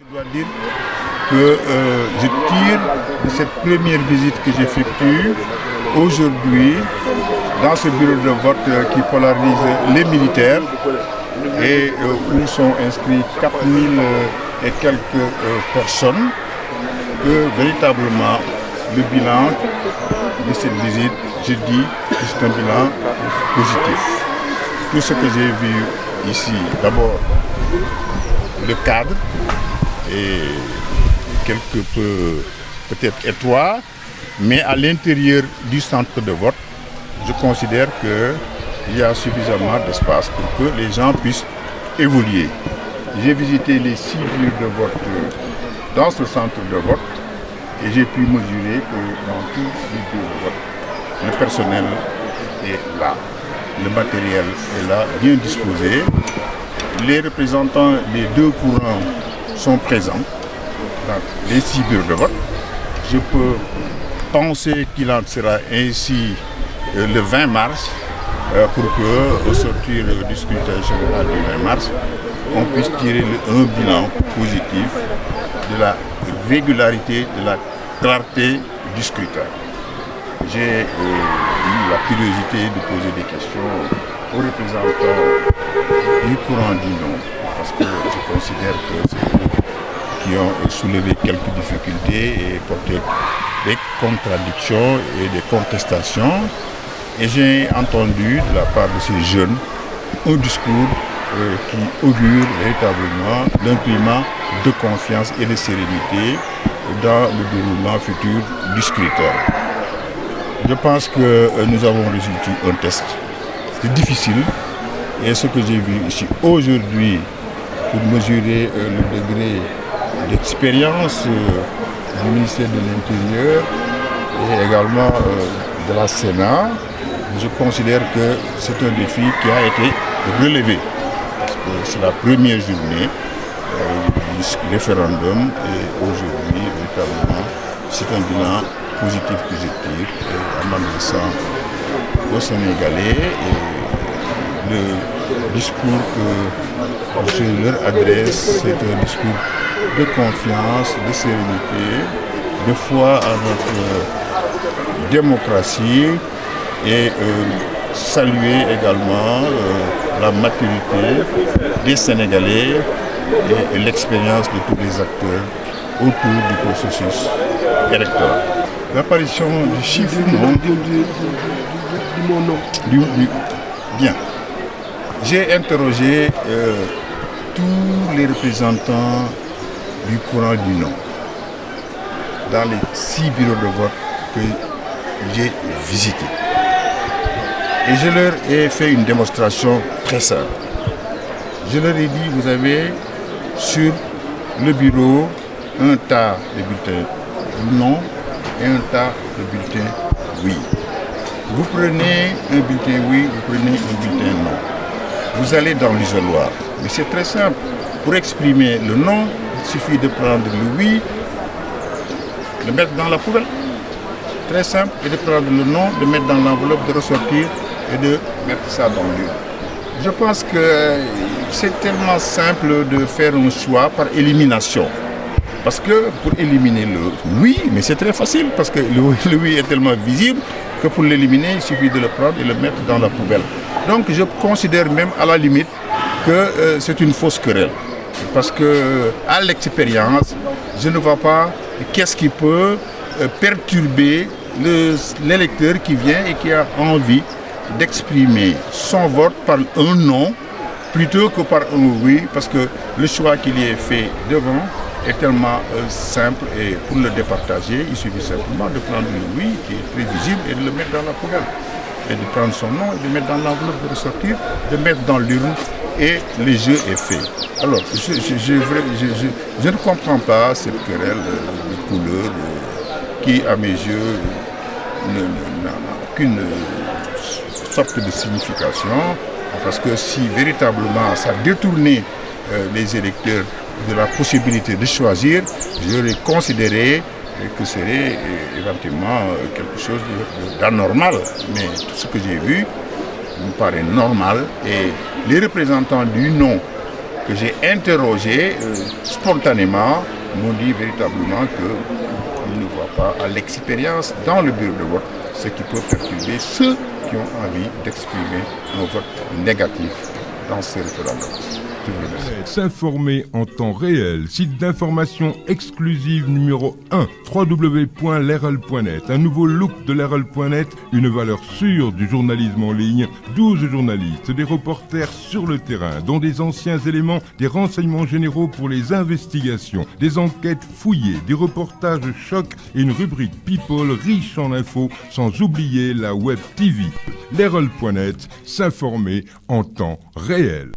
Je dois dire que je tire de cette première visite que j'effectue aujourd'hui dans ce bureau de vote qui polarise les militaires et où sont inscrits 4000 et quelques personnes, que véritablement le bilan de cette visite, je dis que c'est un bilan positif. Tout ce que j'ai vu ici, d'abord le cadre est quelque peu peut-être étroit, mais à l'intérieur du centre de vote, je considère qu'il y a suffisamment d'espace pour que les gens puissent évoluer. J'ai visité les 6 bureaux de vote dans ce centre de vote et j'ai pu mesurer que dans tous les bureaux de vote, le personnel est là, le matériel est là, bien disposé. Les représentants des deux courants sont présents dans les 6 bureaux de vote. Je peux penser qu'il en sera ainsi le 20 mars pour que, au sortir du scrutin général du 20 mars, on puisse tirer un bilan positif de la régularité, de la clarté du scrutin. J'ai eu la curiosité de poser des questions aux représentants du courant du non, parce que je considère que c'est eux qui ont soulevé quelques difficultés et porté des contradictions et des contestations. Et j'ai entendu de la part de ces jeunes un discours qui augure véritablement d'un climat de confiance et de sérénité dans le déroulement futur du scrutin. Je pense que nous avons réussi un test. C'est difficile et ce que j'ai vu ici aujourd'hui pour mesurer le degré d'expérience du ministère de l'Intérieur et également de la Sénat, je considère que c'est un défi qui a été relevé. Parce que c'est la première journée du référendum et aujourd'hui, véritablement, c'est un bilan positif que je tire en m'adressant aux Sénégalais et le discours que je leur adresse, c'est un discours de confiance, de sérénité, de foi à notre démocratie et saluer également la maturité des Sénégalais et l'expérience de tous les acteurs autour du processus électoral. L'apparition du chiffre mon nom. Bien. J'ai interrogé tous les représentants du courant du non dans les 6 bureaux de vote que j'ai visités. Et je leur ai fait une démonstration très simple. Je leur ai dit, vous avez sur le bureau un tas de bulletins non et un tas de bulletins oui. Vous prenez un bulletin oui, vous prenez un bulletin non. Vous allez dans l'isoloir. Mais c'est très simple. Pour exprimer le non, il suffit de prendre le oui, de mettre dans la poubelle. Très simple. Et de prendre le non, de mettre dans l'enveloppe, de ressortir et de mettre ça dans l'urne. Je pense que c'est tellement simple de faire un choix par élimination. Parce que pour éliminer le oui, mais c'est très facile parce que le oui est tellement visible que pour l'éliminer, il suffit de le prendre et le mettre dans la poubelle. Donc je considère même à la limite que c'est une fausse querelle. Parce que à l'expérience, je ne vois pas qu'est-ce qui peut perturber l'électeur qui vient et qui a envie d'exprimer son vote par un non plutôt que par un oui, parce que le choix qu'il y est fait devant est tellement simple et pour le départager, il suffit simplement de prendre le oui qui est très visible et de le mettre dans la poubelle. Et de prendre son nom, de le mettre dans l'enveloppe, de ressortir, de mettre dans l'urne et le jeu est fait. Alors, je ne comprends pas cette querelle de couleur qui, à mes yeux, n'a aucune sorte de signification, parce que si véritablement ça détournait les électeurs de la possibilité de choisir, j'aurais considéré que ce serait éventuellement quelque chose d'anormal. Mais tout ce que j'ai vu me paraît normal et les représentants du non que j'ai interrogés spontanément m'ont dit véritablement qu'ils ne voient pas à l'expérience dans le bureau de vote ce qui peut perturber ceux qui ont envie d'exprimer un vote négatif dans ce référendum. Je vous remercie. S'informer en temps réel, site d'information exclusive numéro 1, www.lerl.net. Un nouveau look de lerl.net, une valeur sûre du journalisme en ligne, 12 journalistes, des reporters sur le terrain, dont des anciens éléments, des renseignements généraux pour les investigations, des enquêtes fouillées, des reportages choc et une rubrique People riche en infos, sans oublier la web TV. Lerl.net, s'informer en temps réel.